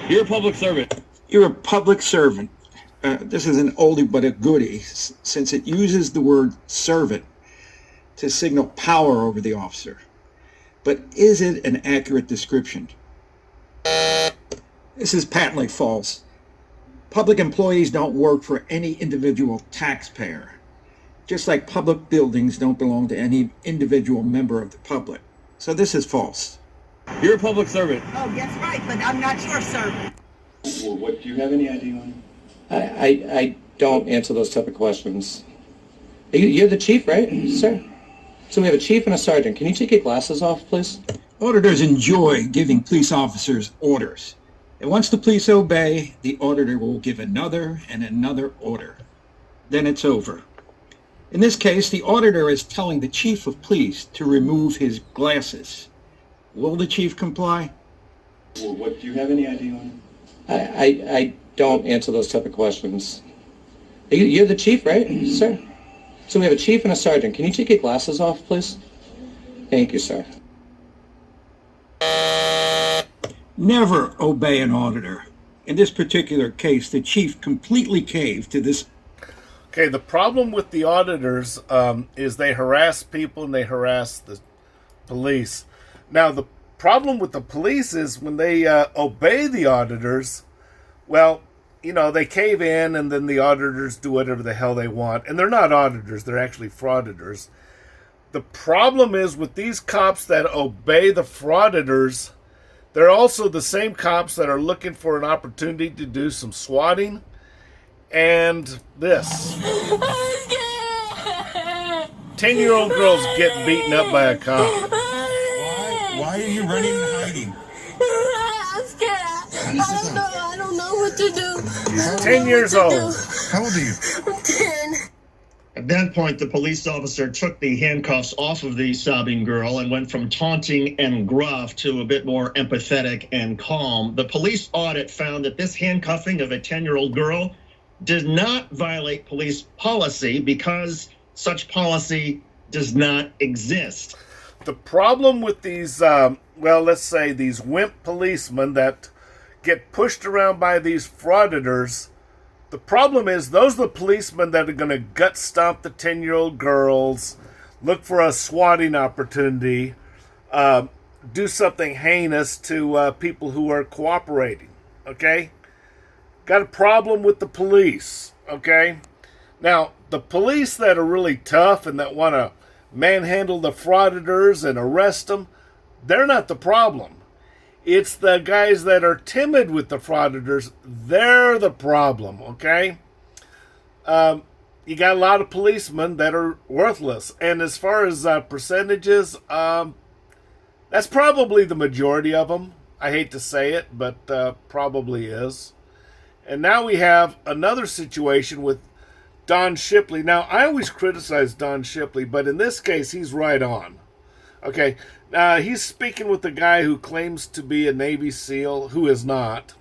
You're a public servant. You're a public servant. This is an oldie but a goodie, since it uses the word servant to signal power over the officer. But is it an accurate description? This is patently false. Public employees don't work for any individual taxpayer, just like public buildings don't belong to any individual member of the public. So this is false. You're a public servant. Oh, that's right, but I'm not your servant. Well, what, do you have any idea on? I don't answer those type of questions. You're the chief, right, sir? So we have a chief and a sergeant. Can you take your glasses off, please? Auditors enjoy giving police officers orders. And once the police obey, the auditor will give another and another order. Then it's over. In this case, the auditor is telling the chief of police to remove his glasses. Will the chief comply? Well, what, do you have any idea on? I don't answer those type of questions. You're the chief, right, sir? So we have a chief and a sergeant. Can you take your glasses off, please? Thank you, sir. Never obey an auditor. In this particular case, the chief completely caved to this. Okay, the problem with the auditors is they harass people and they harass the police. Now, the problem with the police is when they obey the auditors, well, you know, they cave in and then the auditors do whatever the hell they want. And they're not auditors, they're actually frauditors. The problem is with these cops that obey the frauditors, they're also the same cops that are looking for an opportunity to do some swatting and this. 10-year-old girls get beaten up by a cop. Why are you running and hiding? I'm scared. I don't know what to do. He's 10 years old. How old are you? I'm 10. At that point, the police officer took the handcuffs off of the sobbing girl and went from taunting and gruff to a bit more empathetic and calm. The police audit found that this handcuffing of a 10-year-old girl did not violate police policy because such policy does not exist. The problem with these, well, let's say these wimp policemen that get pushed around by these frauditors, the problem is those are the policemen that are going to gut stomp the 10-year-old girls, look for a swatting opportunity, do something heinous to people who are cooperating, okay? Got a problem with the police, okay? Now, the police that are really tough and that want to manhandle the frauditors and arrest them, they're not the problem. It's the guys that are timid with the frauditors, they're the problem, okay? You got a lot of policemen that are worthless. And as far as percentages, that's probably the majority of them. I hate to say it, but probably is. And now we have another situation with Don Shipley. Now, I always criticize Don Shipley, but in this case, he's right on. Okay, he's speaking with the guy who claims to be a Navy SEAL, who is not.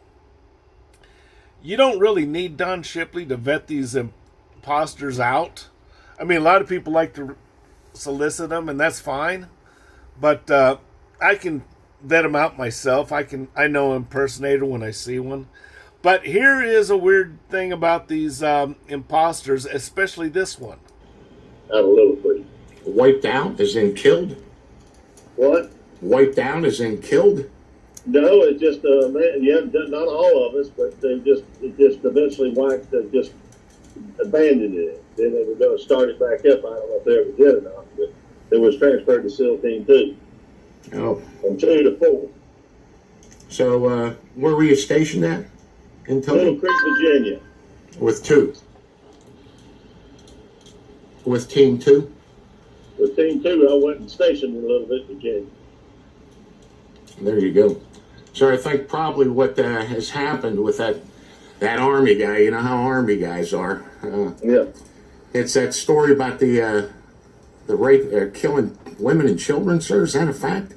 You don't really need Don Shipley to vet these imposters out. I mean, a lot of people like to solicit them, and that's fine. But I can vet them out myself. I know an impersonator when I see one. But here is a weird thing about these imposters, especially this one. I have a little for you. Wiped out as in killed? What? Wiped out as in killed? No, it's just man. Yeah, not all of us, but they just eventually wiped. Just abandoned it. Then they were going to start it back up. I don't know if they ever did or not, but it was transferred to SEAL Team 2. Oh. From 2 to 4. So where were you stationed at? In Little Creek, Virginia. With 2? With Team 2? With Team 2, I went and stationed in a little bit, Virginia. There you go. So I think probably what has happened with that Army guy, you know how Army guys are. Yeah. It's that story about the rape, killing women and children, sir. Is that a fact?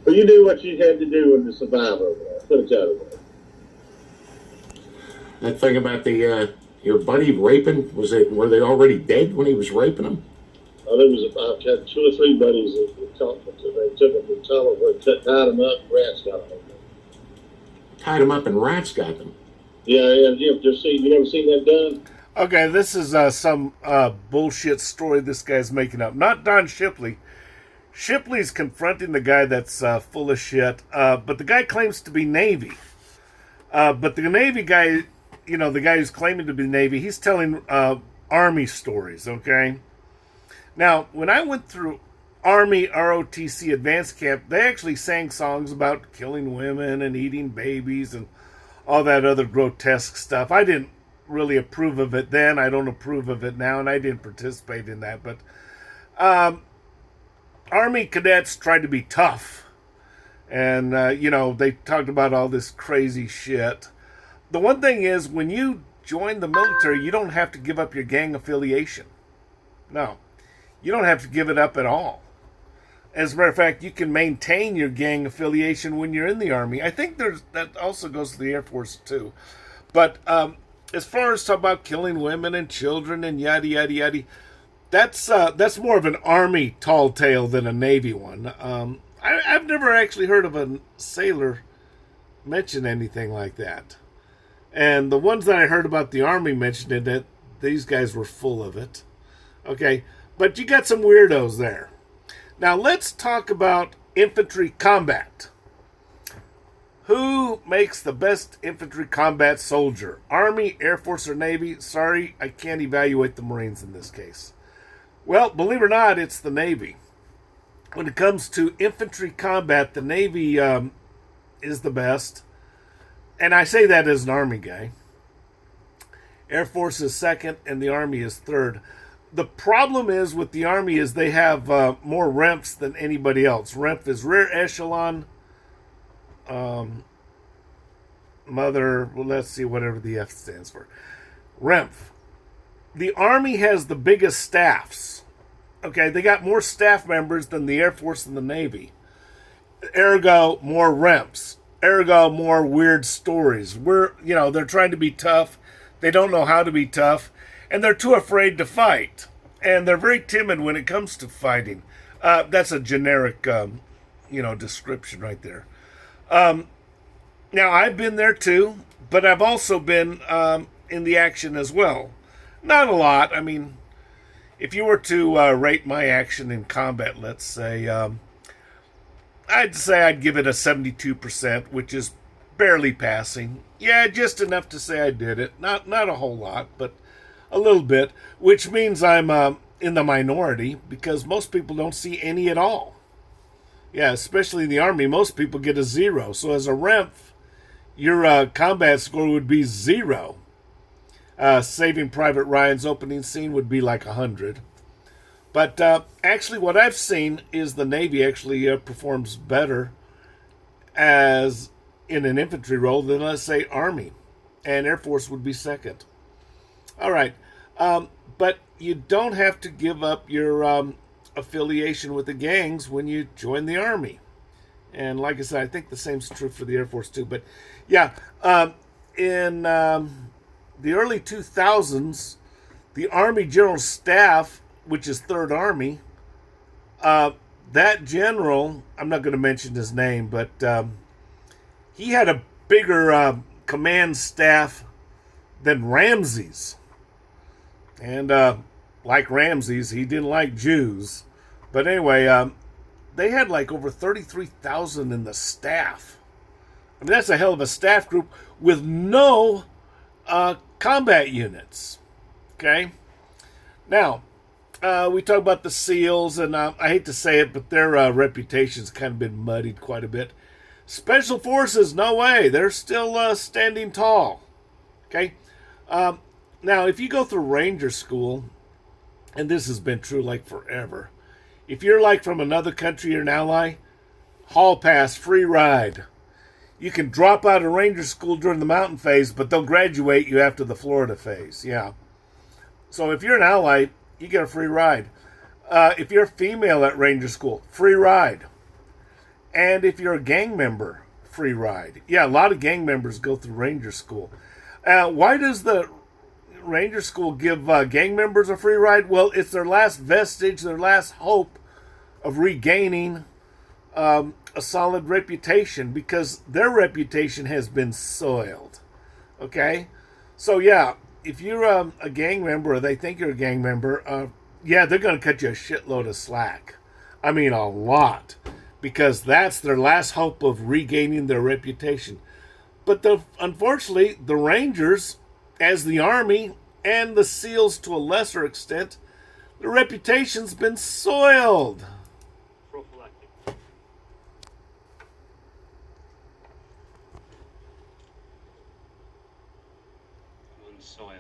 Well, you do what you had to do to survive over there. Put it that way. That thing about your buddy raping, were they already dead when he was raping them? I've had 2 or 3 buddies that talked to. They took them to the tunnel, tied them up, rats got them. tied them up and rats got them. Yeah, you never seen that done? Okay, this is some bullshit story this guy's making up. Not Don Shipley. Shipley's confronting the guy that's full of shit, but the guy claims to be Navy. But the Navy guy, the guy who's claiming to be Navy, he's telling Army stories, okay? Now, when I went through Army ROTC advanced camp, they actually sang songs about killing women and eating babies and all that other grotesque stuff. I didn't really approve of it then. I don't approve of it now, and I didn't participate in that. But Army cadets tried to be tough. And, they talked about all this crazy shit. The one thing is, when you join the military, you don't have to give up your gang affiliation. No. You don't have to give it up at all. As a matter of fact, you can maintain your gang affiliation when you're in the Army. I think that also goes to the Air Force, too. But as far as talk about killing women and children and yada, yada, yada, that's more of an Army tall tale than a Navy one. I've never actually heard of a sailor mention anything like that. And the ones that I heard about the Army mentioning it, these guys were full of it. Okay, but you got some weirdos there. Now let's talk about infantry combat. Who makes the best infantry combat soldier? Army, Air Force, or Navy? Sorry, I can't evaluate the Marines in this case. Well, believe it or not, it's the Navy. When it comes to infantry combat, the Navy is the best. And I say that as an Army guy. Air Force is second, and the Army is third. The problem is with the Army is they have more REMPs than anybody else. REMP is Rear Echelon let's see, whatever the F stands for. REMP. The Army has the biggest staffs. Okay, they got more staff members than the Air Force and the Navy. Ergo, more REMPs. Ergo, more weird stories. They're trying to be tough. They don't know how to be tough. And they're too afraid to fight. And they're very timid when it comes to fighting. That's a generic, description right there. Now, I've been there too, but I've also been in the action as well. Not a lot. I mean, if you were to rate my action in combat, let's say, I'd say I'd give it a 72%, which is barely passing. Yeah, just enough to say I did it. Not a whole lot, but a little bit, which means I'm in the minority because most people don't see any at all. Yeah, especially in the Army, most people get a 0. So as a REMP, your combat score would be 0. Saving Private Ryan's opening scene would be like 100. But actually what I've seen is the Navy actually performs better as in an infantry role than, let's say, Army. And Air Force would be second. All right. But you don't have to give up your affiliation with the gangs when you join the Army. And like I said, I think the same's true for the Air Force too. But yeah, in the early 2000s, the Army General Staff, which is 3rd Army, that general, I'm not going to mention his name, but he had a bigger command staff than Ramsey's. And like Ramses, he didn't like Jews. But anyway, they had like over 33,000 in the staff. I mean, that's a hell of a staff group with no combat units. Okay? Now, we talk about the SEALs, and I hate to say it, but their reputation's kind of been muddied quite a bit. Special Forces, no way. They're still standing tall. Okay? Now, if you go through Ranger School, and this has been true like forever, if you're like from another country or an ally, hall pass, free ride. You can drop out of Ranger School during the mountain phase, but they'll graduate you after the Florida phase. Yeah. So if you're an ally, you get a free ride. If you're a female at Ranger School, free ride. And if you're a gang member, free ride. Yeah, a lot of gang members go through Ranger School. Why does the Ranger School give gang members a free ride? Well, it's their last vestige, their last hope of regaining a solid reputation, because their reputation has been soiled. Okay? So, yeah, if you're a gang member, or they think you're a gang member, yeah, they're going to cut you a shitload of slack. I mean, a lot. Because that's their last hope of regaining their reputation. But unfortunately, the Rangers, as the Army, and the SEALs to a lesser extent, their reputation's been soiled. Unsoiled.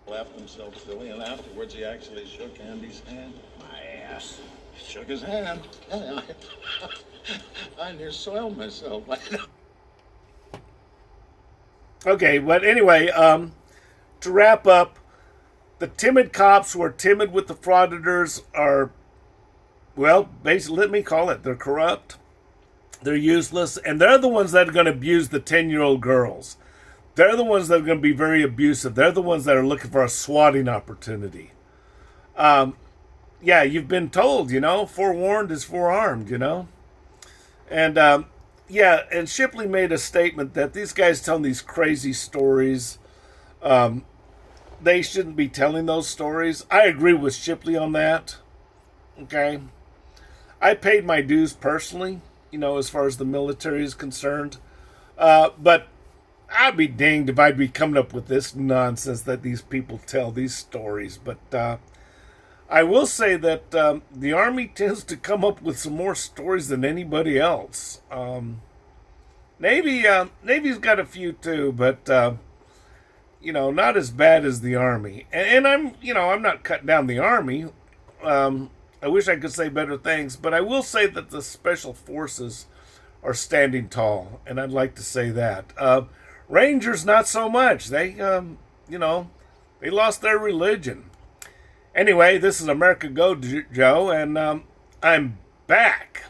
Laughed himself silly, and afterwards he actually shook Andy's hand. My ass. Shook his hand. I near soiled myself. Okay, but anyway, to wrap up, the timid cops who are timid with the frauditors are, well, basically, let me call it, they're corrupt, they're useless, and they're the ones that are going to abuse the 10-year-old girls. They're the ones that are going to be very abusive. They're the ones that are looking for a swatting opportunity. Yeah, you've been told, forewarned is forearmed, And, yeah, and Shipley made a statement that these guys telling these crazy stories, they shouldn't be telling those stories. I agree with Shipley on that. Okay? I paid my dues personally, as far as the military is concerned. But I'd be danged if I'd be coming up with this nonsense that these people tell, these stories. But I will say that the Army tends to come up with some more stories than anybody else. Navy's got a few too, but not as bad as the Army. And I'm not cutting down the Army. I wish I could say better things, but I will say that the Special Forces are standing tall, and I'd like to say that. Rangers, not so much. They lost their religion. Anyway, this is America Go, Joe, and I'm back.